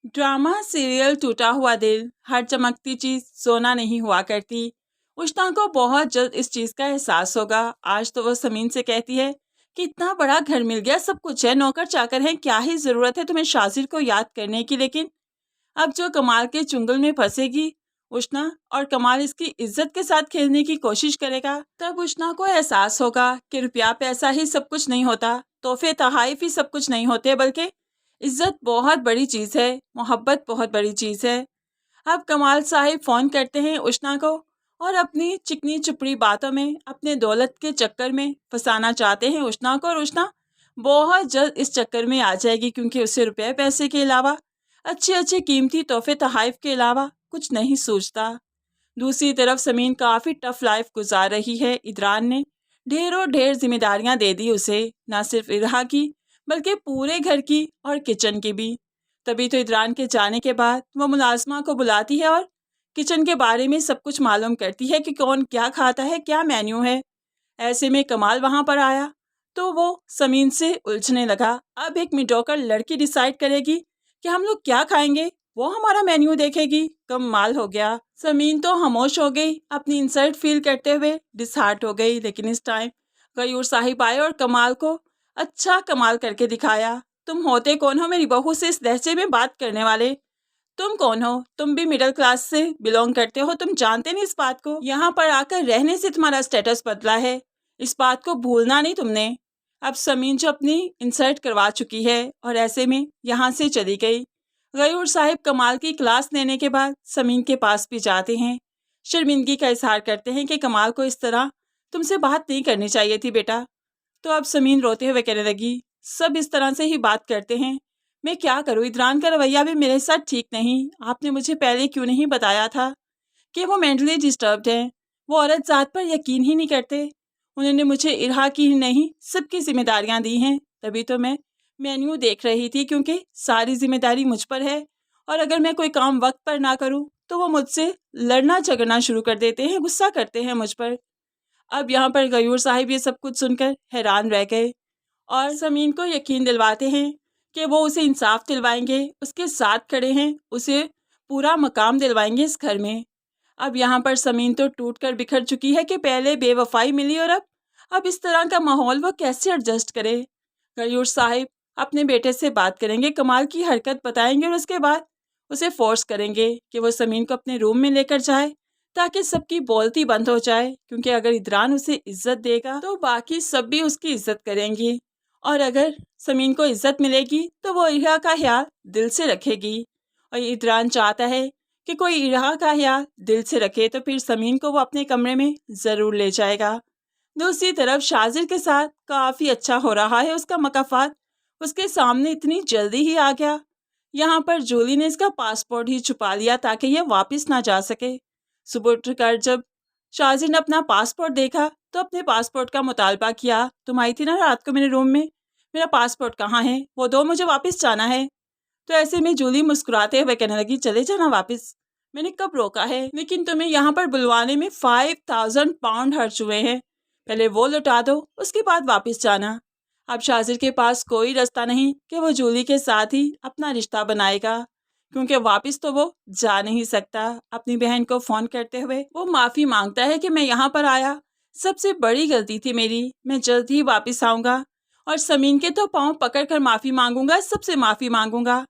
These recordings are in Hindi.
ड्रामा सीरियल टूटा हुआ दिल, हर चमकती चीज सोना नहीं हुआ करती। उष्णा को बहुत जल्द इस चीज का एहसास होगा। आज तो वो समीन से कहती है कि इतना बड़ा घर मिल गया, सब कुछ है, नौकर चाकर है, क्या ही जरूरत है तुम्हें शाजिर को याद करने की। लेकिन अब जो कमाल के चुंगल में फंसेगी उष्णा, और कमाल इसकी इज्जत के साथ खेलने की कोशिश करेगा, तब उष्णा को एहसास होगा कि रुपया पैसा ही सब कुछ नहीं होता, तोहफे तहाइफ ही सब कुछ नहीं होते, बल्कि इज्जत बहुत बड़ी चीज़ है, मोहब्बत बहुत बड़ी चीज़ है। अब कमाल साहिब फ़ोन करते हैं उष्णा को और अपनी चिकनी चुपड़ी बातों में, अपने दौलत के चक्कर में फंसाना चाहते हैं उष्णा को, और उष्णा बहुत जल्द इस चक्कर में आ जाएगी, क्योंकि उसे रुपये पैसे के अलावा, अच्छे अच्छे कीमती तोहफे तहाइफ के अलावा कुछ नहीं सूझता। दूसरी तरफ समीन काफ़ी टफ लाइफ गुजार रही है। इदरान ने ढेरों ढेर जिम्मेदारियां दे दी उसे, ना सिर्फ इरहा की बल्कि पूरे घर की और किचन की भी। तभी तो इदरान के जाने के बाद वो मुलाजमा को बुलाती है और किचन के बारे में सब कुछ मालूम करती है कि कौन क्या खाता है, क्या मेन्यू है। ऐसे में कमाल वहां पर आया तो वो समीन से उलझने लगा। अब एक मिडोकर लड़की डिसाइड करेगी कि हम लोग क्या खाएंगे, वो हमारा मेन्यू देखेगी, कमाल हो गया। समीन तो खामोश हो गई, अपनी इंसल्ट फील करते हुए डिसहार्ट हो गई। लेकिन इस टाइम गयूर साहिब आए और कमाल को अच्छा कमाल करके दिखाया। तुम होते कौन हो मेरी बहू से इस लहजे में बात करने वाले? तुम कौन हो? तुम भी मिडिल क्लास से बिलोंग करते हो, तुम जानते नहीं इस बात को? यहाँ पर आकर रहने से तुम्हारा स्टेटस बदला है, इस बात को भूलना नहीं तुमने। अब समीन जो अपनी इंसल्ट करवा चुकी है और ऐसे में यहाँ से चली गई। गयूर साहिब कमाल की क्लास लेने के बाद समीन के पास भी जाते हैं, शर्मिंदगी का इजहार करते हैं कि कमाल को इस तरह तुमसे बात नहीं करनी चाहिए थी बेटा। तो अब समीन रोते हुए कहने लगी, सब इस तरह से ही बात करते हैं, मैं क्या करूँ, इदरान का रवैया भी मेरे साथ ठीक नहीं। आपने मुझे पहले क्यों नहीं बताया था कि वो मेंटली डिस्टर्ब्ड है? वो औरत ज़ात पर यकीन ही नहीं करते। उन्होंने मुझे इरहा की ही नहीं सबकी जिम्मेदारियां दी हैं, तभी तो मैं मेन्यू देख रही थी, क्योंकि सारी जिम्मेदारी मुझ पर है। और अगर मैं कोई काम वक्त पर ना करूं तो वो मुझसे लड़ना झगड़ना शुरू कर देते हैं, गुस्सा करते हैं मुझ पर। अब यहाँ पर गयूर साहिब ये सब कुछ सुनकर हैरान रह गए और समीन को यकीन दिलवाते हैं कि वो उसे इंसाफ दिलवाएंगे, उसके साथ खड़े हैं, उसे पूरा मकाम दिलवाएंगे इस घर में। अब यहाँ पर समीन तो टूट कर बिखर चुकी है कि पहले बेवफाई मिली और अब इस तरह का माहौल वो कैसे एडजस्ट करे। गयूर साहिब अपने बेटे से बात करेंगे, कमाल की हरकत बताएंगे और उसके बाद उसे फोर्स करेंगे कि वो समीन को अपने रूम में लेकर जाए, ताकि सबकी बोलती बंद हो जाए। क्योंकि अगर इदरान उसे इज्जत देगा तो बाकी सब भी उसकी इज्जत करेंगी, और अगर समीन को इज्जत मिलेगी तो वो इरहा का ख्याल दिल से रखेगी। और इदरान चाहता है कि कोई इरहा का ख्याल दिल से रखे, तो फिर समीन को वो अपने कमरे में ज़रूर ले जाएगा। दूसरी तरफ शाजिर के साथ काफ़ी अच्छा हो रहा है उसका मकाफात, उसके सामने इतनी जल्दी ही आ गया। यहाँ पर जूली ने इसका पासपोर्ट ही छुपा लिया ताकि यह वापस ना जा सके। सुबह उठकर जब शाजिर ने अपना पासपोर्ट देखा तो अपने पासपोर्ट का मुतालबा किया, तुम आई थी ना रात को मेरे रूम में, मेरा पासपोर्ट कहाँ है, वो दो, मुझे वापस जाना है। तो ऐसे में जूली मुस्कुराते हुए कहने लगी, चले जाना वापस, मैंने कब रोका है, लेकिन तुम्हें यहाँ पर बुलवाने में 5000 पाउंड खर्च हुए हैं, पहले वो लौटा दो, उसके बाद वापस जाना। अब शाजिर के पास कोई रास्ता नहीं कि वो जूली के साथ ही अपना रिश्ता बनाएगा, क्योंकि वापस तो वो जा नहीं सकता। अपनी बहन को फ़ोन करते हुए वो माफ़ी मांगता है कि मैं यहाँ पर आया, सबसे बड़ी गलती थी मेरी, मैं जल्द ही वापस आऊँगा और समीन के तो पाँव पकड़ कर माफ़ी मांगूंगा, सबसे माफ़ी मांगूंगा।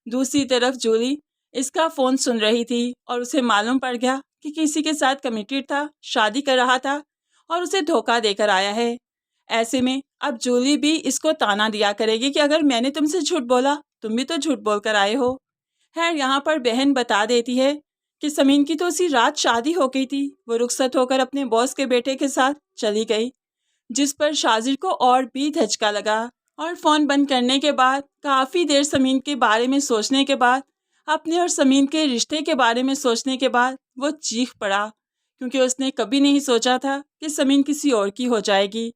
दूसरी तरफ जूली इसका फ़ोन सुन रही थी और उसे मालूम पड़ गया कि किसी के साथ कमिटेड था, शादी कर रहा था और उसे धोखा देकर आया है। ऐसे में अब जूली भी इसको ताना दिया करेगी कि अगर मैंने तुमसे झूठ बोला, तुम भी तो झूठ बोल कर आए हो। खैर यहाँ पर बहन बता देती है कि समीन की तो उसी रात शादी हो गई थी, वो रुखसत होकर अपने बॉस के बेटे के साथ चली गई, जिस पर शाजिर को और भी धचका लगा। और फ़ोन बंद करने के बाद काफ़ी देर समीन के बारे में सोचने के बाद, अपने और समीन के रिश्ते के बारे में सोचने के बाद वो चीख पड़ा, क्योंकि उसने कभी नहीं सोचा था कि समीन किसी और की हो जाएगी।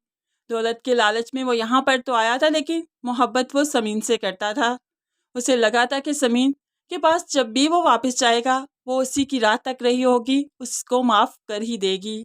दौलत के लालच में वो यहाँ पर तो आया था, लेकिन मोहब्बत वो समीन से करता था। उसे लगा था कि समीन के पास जब भी वो वापस जाएगा वो उसी की राह तक रही होगी, उसको माफ़ कर ही देगी।